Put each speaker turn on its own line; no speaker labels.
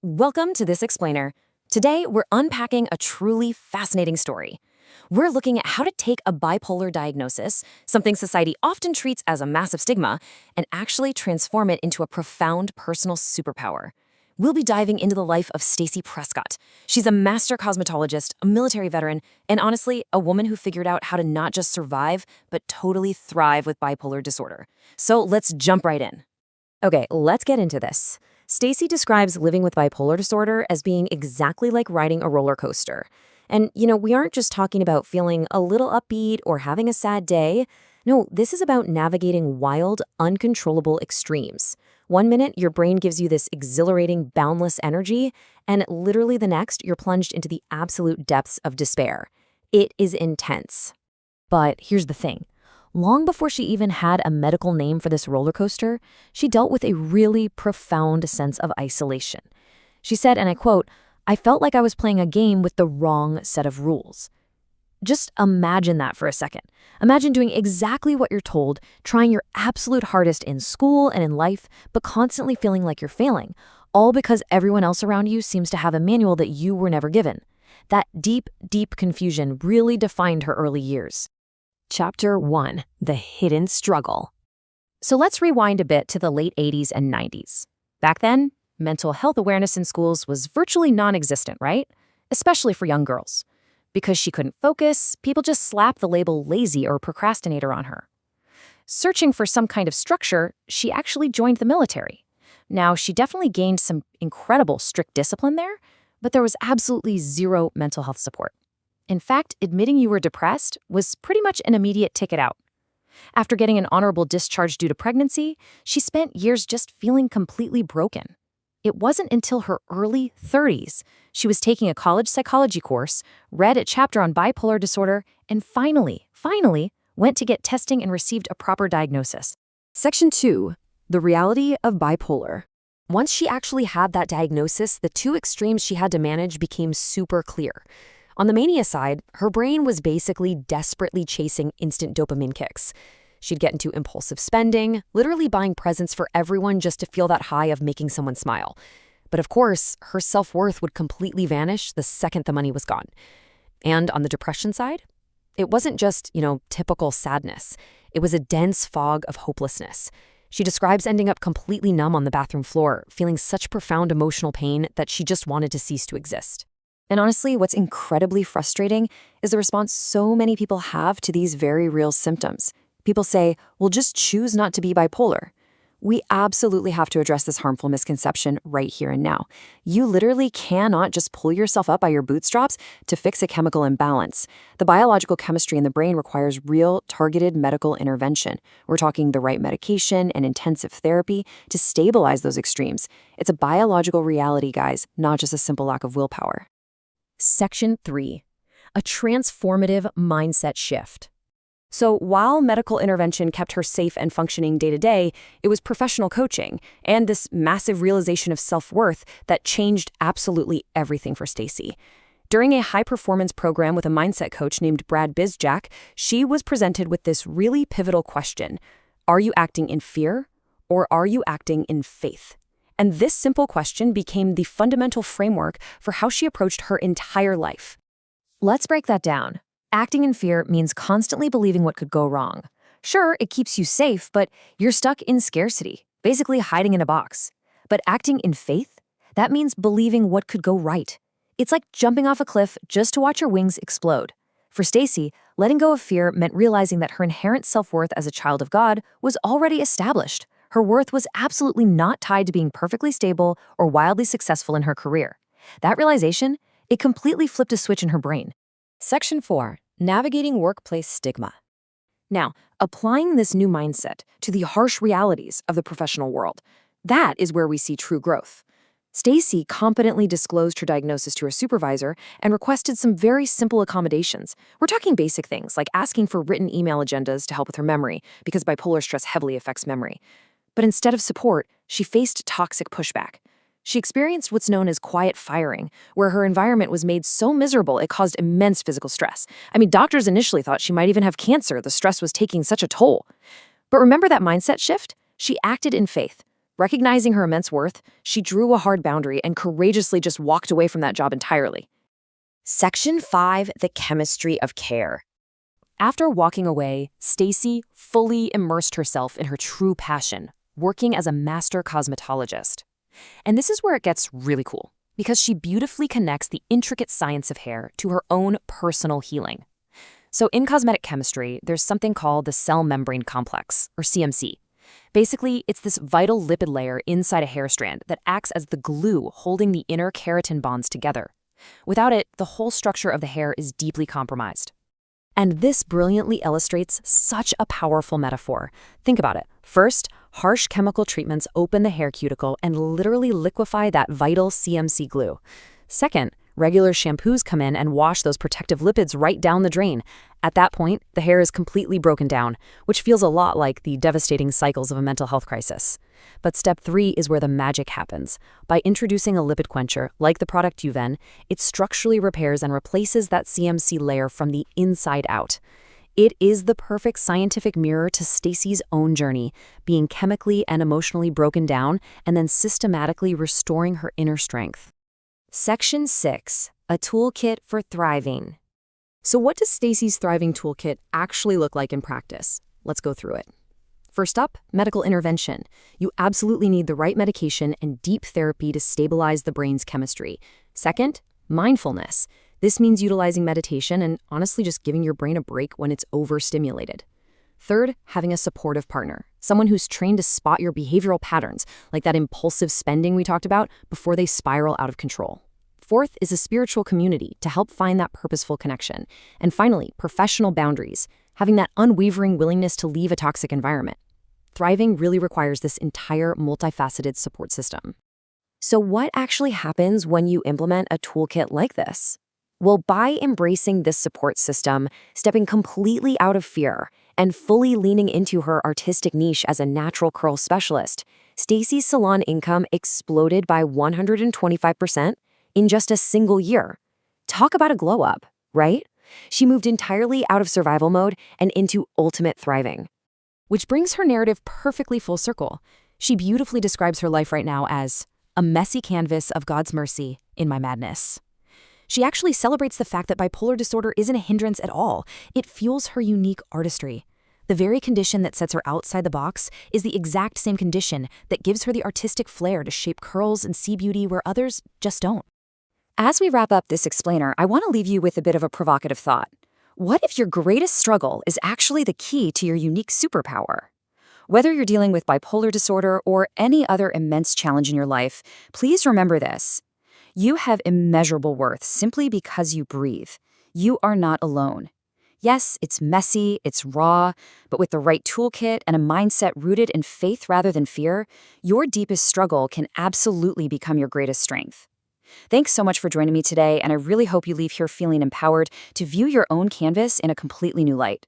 Welcome to This Explainer. Today, we're unpacking a truly fascinating story. We're looking at how to take a bipolar diagnosis, something society often treats as a massive stigma, and actually transform it into a profound personal superpower. We'll be diving into the life of Stacey Prescott. She's a master cosmetologist, a military veteran, and honestly, a woman who figured out how to not just survive, but totally thrive with bipolar disorder. So let's jump right in. Okay, let's get into this. Stacey describes living with bipolar disorder as being exactly like riding a roller coaster. And, we aren't just talking about feeling a little upbeat or having a sad day. No, this is about navigating wild, uncontrollable extremes. One minute, your brain gives you this exhilarating, boundless energy, and literally the next, you're plunged into the absolute depths of despair. It is intense. But here's the thing. Long before she even had a medical name for this roller coaster, she dealt with a really profound sense of isolation. She said, and I quote, "I felt like I was playing a game with the wrong set of rules." Just imagine that for a second. Imagine doing exactly what you're told, trying your absolute hardest in school and in life, but constantly feeling like you're failing, all because everyone else around you seems to have a manual that you were never given. That deep, deep confusion really defined her early years. Chapter 1. The Hidden Struggle. So let's rewind a bit to the late 80s and 90s. Back then, mental health awareness in schools was virtually non-existent, right? Especially for young girls. Because she couldn't focus, people just slapped the label lazy or procrastinator on her. Searching for some kind of structure, she actually joined the military. Now, she definitely gained some incredible strict discipline there, but there was absolutely zero mental health support. In fact, admitting you were depressed was pretty much an immediate ticket out. After getting an honorable discharge due to pregnancy, she spent years just feeling completely broken. It wasn't until her early 30s she was taking a college psychology course, read a chapter on bipolar disorder, and finally went to get testing and received a proper diagnosis. Section 2. The reality of bipolar. Once she actually had that diagnosis, the two extremes she had to manage became super clear. On the mania side, her brain was basically desperately chasing instant dopamine kicks. She'd get into impulsive spending, literally buying presents for everyone just to feel that high of making someone smile. But of course, her self-worth would completely vanish the second the money was gone. And on the depression side, it wasn't just, typical sadness. It was a dense fog of hopelessness. She describes ending up completely numb on the bathroom floor, feeling such profound emotional pain that she just wanted to cease to exist. And honestly, what's incredibly frustrating is the response so many people have to these very real symptoms. People say, well, just choose not to be bipolar. We absolutely have to address this harmful misconception right here and now. You literally cannot just pull yourself up by your bootstraps to fix a chemical imbalance. The biological chemistry in the brain requires real, targeted medical intervention. We're talking the right medication and intensive therapy to stabilize those extremes. It's a biological reality, guys, not just a simple lack of willpower. Section 3. A transformative mindset shift. So while medical intervention kept her safe and functioning day to day, it was professional coaching and this massive realization of self-worth that changed absolutely everything for Stacey. During a high-performance program with a mindset coach named Brad Bizjack, she was presented with this really pivotal question. Are you acting in fear or are you acting in faith? And this simple question became the fundamental framework for how she approached her entire life. Let's break that down. Acting in fear means constantly believing what could go wrong. Sure, it keeps you safe, but you're stuck in scarcity, basically hiding in a box. But acting in faith? That means believing what could go right. It's like jumping off a cliff just to watch your wings explode. For Stacey, letting go of fear meant realizing that her inherent self-worth as a child of God was already established. Her worth was absolutely not tied to being perfectly stable or wildly successful in her career. That realization, it completely flipped a switch in her brain. Section 4. Navigating workplace stigma. Now, applying this new mindset to the harsh realities of the professional world, that is where we see true growth. Stacey competently disclosed her diagnosis to her supervisor and requested some very simple accommodations. We're talking basic things like asking for written email agendas to help with her memory, because bipolar stress heavily affects memory. But instead of support, she faced toxic pushback. She experienced what's known as quiet firing, where her environment was made so miserable it caused immense physical stress. I mean, doctors initially thought she might even have cancer. The stress was taking such a toll. But remember that mindset shift? She acted in faith. Recognizing her immense worth, she drew a hard boundary and courageously just walked away from that job entirely. Section 5, the chemistry of care. After walking away, Stacy fully immersed herself in her true passion, working as a master cosmetologist. And this is where it gets really cool, because she beautifully connects the intricate science of hair to her own personal healing. So in cosmetic chemistry, there's something called the cell membrane complex, or CMC. Basically, it's this vital lipid layer inside a hair strand that acts as the glue holding the inner keratin bonds together. Without it, the whole structure of the hair is deeply compromised. And this brilliantly illustrates such a powerful metaphor. Think about it. First, harsh chemical treatments open the hair cuticle and literally liquefy that vital CMC glue. Second, regular shampoos come in and wash those protective lipids right down the drain. At that point, the hair is completely broken down, which feels a lot like the devastating cycles of a mental health crisis. But step 3 is where the magic happens. By introducing a lipid quencher, like the product Uven, it structurally repairs and replaces that CMC layer from the inside out. It is the perfect scientific mirror to Stacy's own journey, being chemically and emotionally broken down and then systematically restoring her inner strength. Section 6, a toolkit for thriving. So what does Stacy's thriving toolkit actually look like in practice? Let's go through it. First up, medical intervention. You absolutely need the right medication and deep therapy to stabilize the brain's chemistry. Second, mindfulness. This means utilizing meditation and honestly just giving your brain a break when it's overstimulated. Third, having a supportive partner, someone who's trained to spot your behavioral patterns, like that impulsive spending we talked about, before they spiral out of control. Fourth is a spiritual community to help find that purposeful connection. And finally, professional boundaries, having that unwavering willingness to leave a toxic environment. Thriving really requires this entire multifaceted support system. So what actually happens when you implement a toolkit like this? Well, by embracing this support system, stepping completely out of fear, and fully leaning into her artistic niche as a natural curl specialist, Stacy's salon income exploded by 125% in just a single year. Talk about a glow up, right? She moved entirely out of survival mode and into ultimate thriving. Which brings her narrative perfectly full circle. She beautifully describes her life right now as a messy canvas of God's mercy in my madness. She actually celebrates the fact that bipolar disorder isn't a hindrance at all. It fuels her unique artistry. The very condition that sets her outside the box is the exact same condition that gives her the artistic flair to shape curls and see beauty where others just don't. As we wrap up this explainer, I want to leave you with a bit of a provocative thought. What if your greatest struggle is actually the key to your unique superpower? Whether you're dealing with bipolar disorder or any other immense challenge in your life, please remember this. You have immeasurable worth simply because you breathe. You are not alone. Yes, it's messy, it's raw, but with the right toolkit and a mindset rooted in faith rather than fear, your deepest struggle can absolutely become your greatest strength. Thanks so much for joining me today, and I really hope you leave here feeling empowered to view your own canvas in a completely new light.